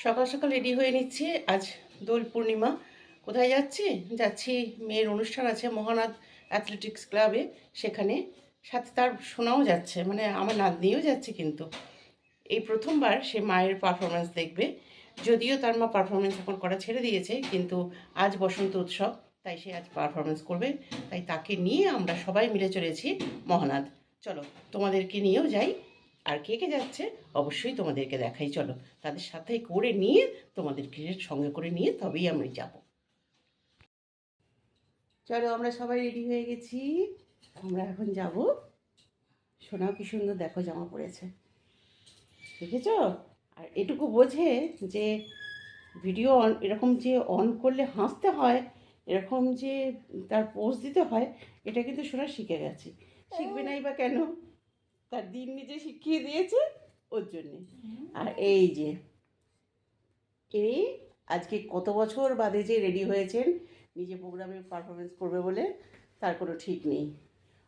সকাল সকাল রেডি হয়ে নিচ্ছি। আজ দোল পূর্ণিমা। কোথায় যাচ্ছি? যাচ্ছি মেয়ের অনুষ্ঠান আছে মহানাদ অ্যাথলেটিক্স ক্লাবে, সেখানে। সাথে তার শোনাও যাচ্ছে, মানে আমার নাতনিও যাচ্ছে। কিন্তু এই প্রথমবার সে মায়ের পারফরমেন্স দেখবে। যদিও তার মা পারফরমেন্স এখন করা ছেড়ে দিয়েছে, কিন্তু আজ বসন্ত উৎসব, তাই সে আজ পারফরমেন্স করবে। তাই তাকে নিয়ে আমরা সবাই মিলে চলেছি মহানাদ। চলো তোমাদেরকে নিয়েও যাই। আর কে কে যাচ্ছে অবশ্যই তোমাদেরকে দেখাই। চলো তাদের সাথে করে নিয়ে তোমাদেরকে সঙ্গে করে নিয়ে তবেই আমরা যাব। চলো আমরা সবাই রেডি হয়ে গেছি, আমরা এখন যাব। সোনাও কি সুন্দর দেখো জামা পড়েছে, দেখেছ? আর এটুকু বোঝে যে ভিডিও অন এরকম যে অন করলে হাসতে হয়, এরকম যে তার পোজ দিতে হয়, এটা কিন্তু সোনা শিখে গেছে। শিখবে নাই বা কেন? তার দিন নিজে শিখিয়ে দিয়েছে ওর জন্যে। আর এই যে এই আজকে কত বছর বাদে যে রেডি হয়েছেন নিজে প্রোগ্রামে পারফরমেন্স করবে বলে, তার কোনো ঠিক নেই।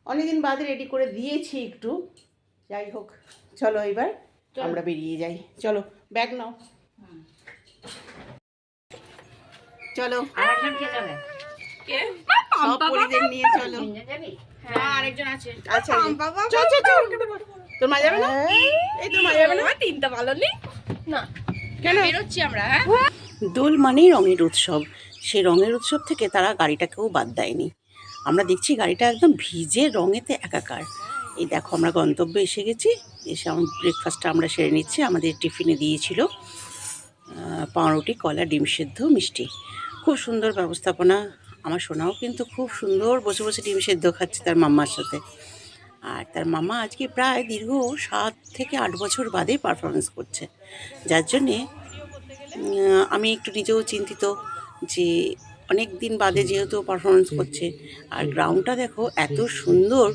অনেকদিন বাদে রেডি করে দিয়েছি একটু। যাই হোক, চলো এবার আমরা বেরিয়ে যাই। চলো ব্যাগ নাও, চলো। সব পরিদের নিয়ে চলো। আরেকজন আছে। আচ্ছা তোর মা যাবে না? এই তোর মা যাবে না? তিনটা ভালো নেই না, কেন বেরোচ্ছি আমরা। দোল মানেই রঙের উৎসব। সেই রঙের উৎসব থেকে তারা গাড়িটাকেও বাদ দেয়নি। আমরা দেখছি গাড়িটা একদম ভিজে রঙেতে একাকার। এই দেখো আমরা গন্তব্যে এসে গেছি। এসে আমার ব্রেকফাস্টটা আমরা সেরে নিচ্ছি। আমাদের টিফিনে দিয়েছিল পাউরুটি, কলা, ডিম সেদ্ধ, মিষ্টি। খুব সুন্দর ব্যবস্থাপনা। আমার সোনাও কিন্তু খুব সুন্দর বসে বসে ডিম সেদ্ধ খাচ্ছে তার মাম্মার সাথে। আর তার মামা আজকে প্রায় দীর্ঘ 7 থেকে 8 বছর বাদে পারফরমেন্স করছে, যার জন্যে আমি একটু নিজেও চিন্তিত যে অনেক দিন বাদে যেহেতু পারফরমেন্স করছে। আর গ্রাউন্ডটা দেখো এত সুন্দর।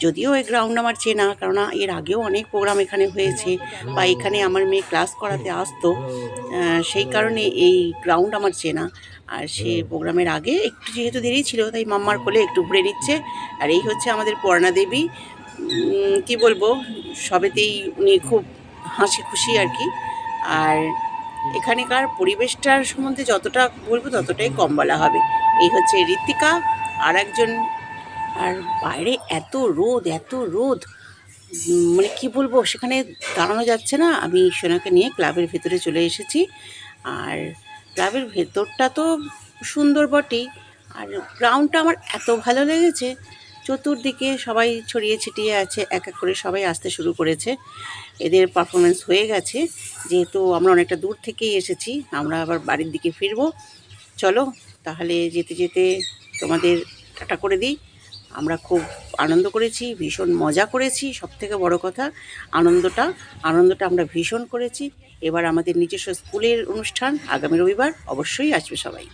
যদিও এই গ্রাউন্ড আমার চেনা, কেননা এর আগেও অনেক প্রোগ্রাম এখানে হয়েছে, বা এখানে আমার মেয়ে ক্লাস করাতে আসতো, সেই কারণে এই গ্রাউন্ড আমার চেনা। আর সে প্রোগ্রামের আগে একটু যেহেতু দেরি ছিল, তাই মাম্মার কোলে একটু ঘুরে নিচ্ছে। আর এই হচ্ছে আমাদের পর্ণা দেবী। কি বলবো, সবেতেই উনি খুব হাসি খুশি আর কি। আর এখানকার পরিবেশটার সম্বন্ধে যতটা বলবো ততটাই কম বলা হবে। এই হচ্ছে ঋত্বিকা আর একজন। আর বাইরে এত রোদ, এত রোদ, মানে কি বলবো, সেখানে দাঁড়ানো যাচ্ছে না। আমি সোনাকে নিয়ে ক্লাবের ভেতরে চলে এসেছি। আর ক্লাবের ভেতরটা তো সুন্দর বটেই, আর গ্রাউন্ডটা আমার এত ভালো লেগেছে। চতুর্দিকে সবাই ছড়িয়ে ছিটিয়ে আছে, এক এক করে সবাই আসতে শুরু করেছে। এদের পারফরমেন্স হয়ে গেছে, যেহেতু আমরা অনেকটা দূর থেকেই এসেছি, আমরা আবার বাড়ির দিকে ফিরবো। চলো তাহলে যেতে যেতে তোমাদের টাটা করে দিই। আমরা খুব আনন্দ করেছি, ভীষণ মজা করেছি। সবথেকে বড় কথা আনন্দটা আমরা ভীষণ করেছি। এবার আমাদের নিজস্ব স্কুলের অনুষ্ঠান আগামী রবিবার, অবশ্যই আসবে সবাই।